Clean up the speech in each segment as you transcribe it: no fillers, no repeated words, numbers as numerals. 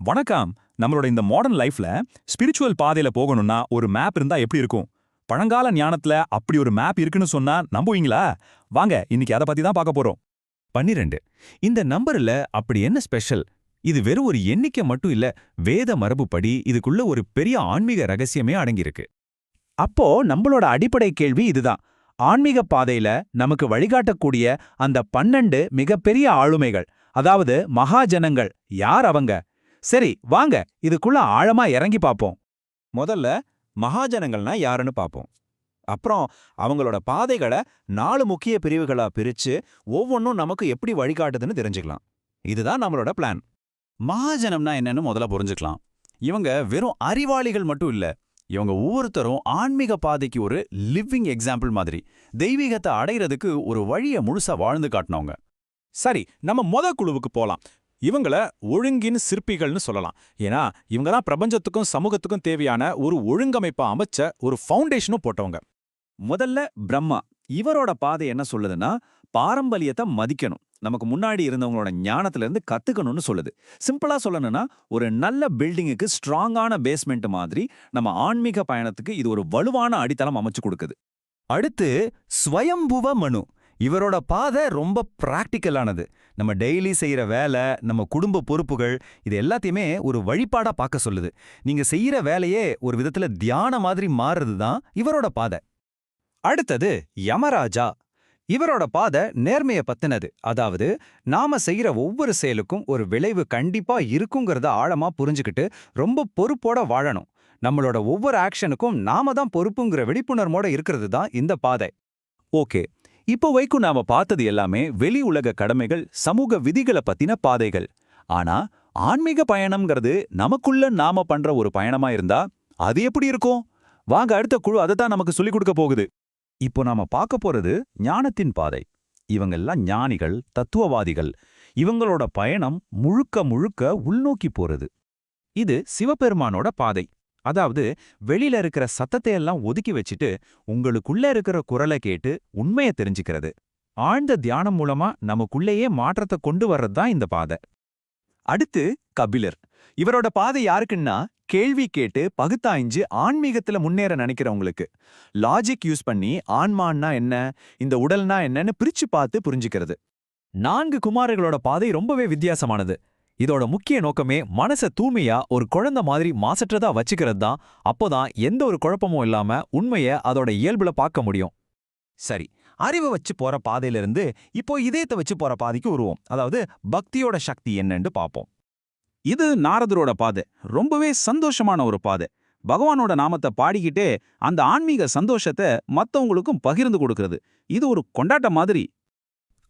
வணக்கம். நம்மளோட இந்த மாடர்ன் லைஃப்ல ஸ்பிரிச்சுவல் பாதையில போகணும்னா ஒரு மேப் இருந்தா எப்படி இருக்கும்? பழங்கால ஞானத்துல அப்படி ஒரு மேப் இருக்குன்னு சொன்னா நம்புவீங்களா? வாங்க, இன்னைக்கு அத பத்தி தான் பார்க்க போறோம். 12. இந்த நம்பர்ல அப்படி என்ன ஸ்பெஷல்? இது வெறும் ஒரு எண்ணிக்கை மட்டும் இல்ல, வேத மரபுப்படி இதுக்குள்ள ஒரு பெரிய ஆன்மீக ரகசியமே அடங்கியிருக்கு. அப்போ நம்மளோட அடிப்படை கேள்வி இதுதான். ஆன்மீக பாதையில நமக்கு வழிகாட்டக்கூடிய அந்த 12 மிகப்பெரிய ஆளுமைகள், அதாவது மகாஜனங்கள் யார் அவங்க? சரி, வாங்க இதுக்குள்ள ஆழமா இறங்கி பாப்போம். முதல்ல மகாஜனங்கள்னா யாருன்னு பாப்போம். அப்புறம் அவங்களோட பாதைகளை 4 முக்கிய பிரிவுகளா பிரிச்சு ஒவ்வொன்றும் நமக்கு எப்படி வழிகாட்டுதுன்னு தெரிஞ்சுக்கலாம். இதுதான் நம்மளோட பிளான். மகாஜனம்னா என்னன்னு முதல்ல புரிஞ்சுக்கலாம். இவங்க வெறும் அறிவாளிகள் மட்டும் இல்ல, இவங்க ஒவ்வொருத்தரும் ஆன்மீக பாதைக்கு ஒரு லிவிங் எக்ஸாம்பிள் மாதிரி, தெய்வீகத்தை அடையிறதுக்கு ஒரு வழியை முழுசா வாழ்ந்து காட்டினவங்க. சரி, நம்ம குழுவுக்கு போலாம். இவங்கள ஒழுங்கின் சிற்பிகள்னு சொல்லலாம். ஏன்னா இவங்க தான் பிரபஞ்சத்துக்கும் சமூகத்துக்கும் தேவையான ஒரு ஒழுங்கமைப்பை அமைச்ச ஒரு ஃபவுண்டேஷனும் போட்டவங்க. முதல்ல பிரம்மா. இவரோட பாதை என்ன சொல்லுதுன்னா, பாரம்பரியத்தை மதிக்கணும், நமக்கு முன்னாடி இருந்தவங்களோட ஞானத்துல இருந்து கத்துக்கணும்னு சொல்லுது. சிம்பிளா சொல்லணும்னா, ஒரு நல்ல பில்டிங்குக்கு ஸ்ட்ராங்கான பேஸ்மெண்ட் மாதிரி நம்ம ஆன்மீக பயணத்துக்கு இது ஒரு வலுவான அடித்தளம் அமைச்சு கொடுக்குது. அடுத்து ஸ்வயம்புவ மனு. இவரோட பாதை ரொம்ப பிராக்டிக்கலானது. நம்ம டெய்லி செய்யற வேலை, நம்ம குடும்ப பொறுப்புகள், இது எல்லாத்தையுமே ஒரு வழிபாடா பார்க்க சொல்லுது. நீங்க செய்யற வேலையே ஒரு விதத்துல தியான மாதிரி மாறுறது தான் இவரோட பாதை. அடுத்தது யமராஜா. இவரோட பாதை நேர்மைய பத்தினது. அதாவது நாம செய்யற ஒவ்வொரு செயலுக்கும் ஒரு விளைவு கண்டிப்பா இருக்குங்கிறத ஆழமா புரிஞ்சுக்கிட்டு ரொம்ப பொறுப்போட வாழணும். நம்மளோட ஒவ்வொரு ஆக்ஷனுக்கும் நாம தான் பொறுப்புங்கிற விழிப்புணர்வோட இருக்கிறது தான் இந்த பாதை. ஓகே, இப்போ வரைக்கும் நாம பார்த்தது எல்லாமே வெளி உலக கடமைகள், சமூக விதிகளை பத்தின பாதைகள். ஆனா ஆன்மீக பயணம்ங்கிறது நமக்குள்ள நாம பண்ற ஒரு பயணமா இருந்தா அது எப்படி இருக்கும்? வாங்க, அடுத்த குழு அதை தான் நமக்கு சொல்லிக் கொடுக்க போகுது. இப்போ நாம பார்க்க போறது ஞானத்தின் பாதை. இவங்கெல்லாம் ஞானிகள், தத்துவவாதிகள். இவங்களோட பயணம் முழுக்க முழுக்க உள்நோக்கி போறது. இது சிவபெருமானோட பாதை. அதாவது வெளியில இருக்கிற சத்தத்தை எல்லாம் ஒதுக்கி வச்சுட்டு உங்களுக்குள்ள இருக்கிற குரலை கேட்டு உண்மையை தெரிஞ்சுக்கிறது. ஆழ்ந்த தியானம் மூலமா நமக்குள்ளேயே மாற்றத்தை கொண்டு வர்றதுதான் இந்த பாதை. அடுத்து கபிலர். இவரோட பாதை யாருக்குன்னா, கேள்வி கேட்டு பகுத்தாய்ஞ்சு ஆன்மீகத்துல முன்னேற நினைக்கிறவங்களுக்கு. லாஜிக் யூஸ் பண்ணி ஆன்மான்னா என்ன, இந்த உடல்னா என்னன்னு பிரிச்சு பார்த்து புரிஞ்சுக்கிறது. 4 குமாரர்களோட பாதை ரொம்பவே வித்தியாசமானது. இதோட முக்கிய நோக்கமே மனசை தூய்மையா ஒரு குழந்தை மாதிரி மாசற்றதா வச்சுக்கிறது தான். அப்போதான் எந்த ஒரு குழப்பமும் இல்லாம உண்மையை அதோட இயல்புல பார்க்க முடியும். சரி, அறிவை வச்சு போற பாதையிலிருந்து இப்போ இதயத்தை வச்சு போற பாதைக்கு வருவோம். அதாவது பக்தியோட சக்தி என்னன்னு பார்ப்போம். இது நாரதரோட பாதை. ரொம்பவே சந்தோஷமான ஒரு பாதை. பகவானோட நாமத்தை பாடிக்கிட்டே அந்த ஆன்மீக சந்தோஷத்தை மத்தவங்களுக்கும் பகிர்ந்து கொடுக்கிறது. இது ஒரு கொண்டாட்ட மாதிரி.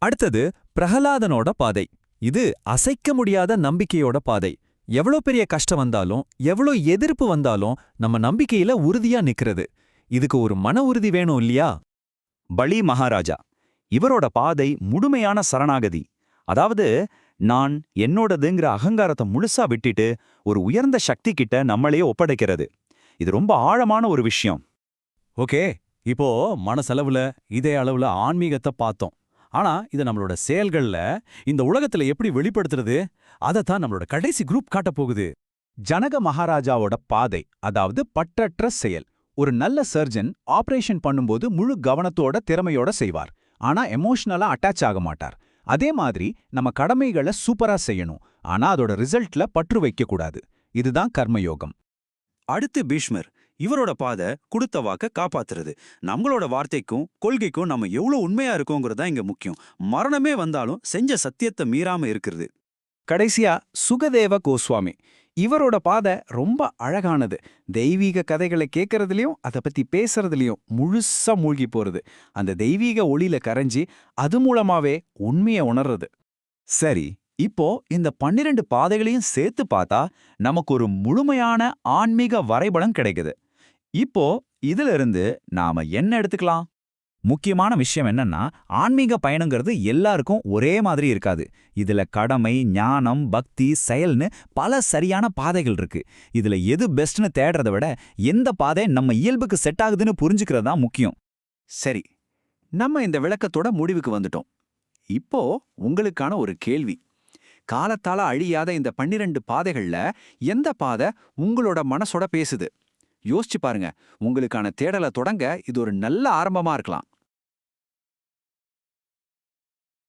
அடுத்தது பிரகலாதனோட பாதை. இது அசைக்க முடியாத நம்பிக்கையோட பாதை. எவ்வளோ பெரிய கஷ்டம் வந்தாலும், எவ்வளோ எதிர்ப்பு வந்தாலும் நம்ம நம்பிக்கையில உறுதியா நிக்கிறது. இதுக்கு ஒரு மன உறுதி வேணும் இல்லையா? பலி மகாராஜா. இவரோட பாதை முழுமையான சரணாகதி. அதாவது நான் என்னோடதுங்கிற அகங்காரத்தை முழுசா விட்டுட்டு ஒரு உயர்ந்த சக்தி கிட்ட நம்மளையே ஒப்படைக்கிறது. இது ரொம்ப ஆழமான ஒரு விஷயம். ஓகே, இப்போ மனசளவுல இதே அளவுல ஆன்மீகத்தை பார்த்தோம். ஆனா இது நம்மளோட செயல்கள்ல இந்த உலகத்துல எப்படி வெளிப்படுத்துறது, அதைத்தான் நம்மளோட கடைசி குரூப் காட்டப் போகுது. ஜனக மகாராஜாவோட பாதை, அதாவது பற்றற்ற செயல். ஒரு நல்ல சர்ஜன் ஆபரேஷன் பண்ணும்போது முழு கவனத்தோட திறமையோட செய்வார். ஆனா எமோஷனலா அட்டாச் ஆக மாட்டார். அதே மாதிரி நம்ம கடமைகளை சூப்பரா செய்யணும், ஆனா அதோட ரிசல்ட்ல பற்று வைக்க கூடாது. இதுதான் கர்மயோகம். அடுத்து பீஷ்மர். இவரோட பாதை கொடுத்த வாக்க காப்பாத்துறது. நம்மளோட வார்த்தைக்கும் கொள்கைக்கும் நம்ம எவ்வளவு உண்மையா இருக்கோங்கிறது தான் இங்க முக்கியம். மரணமே வந்தாலும் செஞ்ச சத்தியத்தை மீறாம இருக்கிறது. கடைசியா சுகதேவ கோஸ்வாமி. இவரோட பாதை ரொம்ப அழகானது. தெய்வீக கதைகளை கேட்கறதுலயும் அதை பத்தி பேசுறதுலயும் முழுசா மூழ்கி போறது. அந்த தெய்வீக ஒளியில கரைஞ்சி அது மூலமாவே உண்மையை உணர்றது. சரி, இப்போ இந்த 12 பாதைகளையும் சேர்த்து பார்த்தா நமக்கு ஒரு முழுமையான ஆன்மீக வரைபடம் கிடைக்குது. இப்போ இதுல இருந்து நாம என்ன எடுத்துக்கலாம்? முக்கியமான விஷயம் என்னன்னா, ஆன்மீக பயணங்கிறது எல்லாருக்கும் ஒரே மாதிரி இருக்காது. இதுல கடமை, ஞானம், பக்தி, செயல்னு பல சரியான பாதைகள் இருக்கு. இதுல எது பெஸ்ட்னு தேடுறத விட எந்த பாதை நம்ம இயல்புக்கு செட் ஆகுதுன்னு புரிஞ்சுக்கிறது தான் முக்கியம். சரி, நம்ம இந்த விளக்கத்தோட முடிவுக்கு வந்துட்டோம். இப்போ உங்களுக்கான ஒரு கேள்வி. காலத்தால அழியாத இந்த 12 பாதைகள்ல எந்த பாதை உங்களோட மனசோட பேசுது? யோசிச்சு பாருங்க. உங்களுக்கான தேடலை தொடங்க இது ஒரு நல்ல ஆரம்பமா இருக்கலாம்.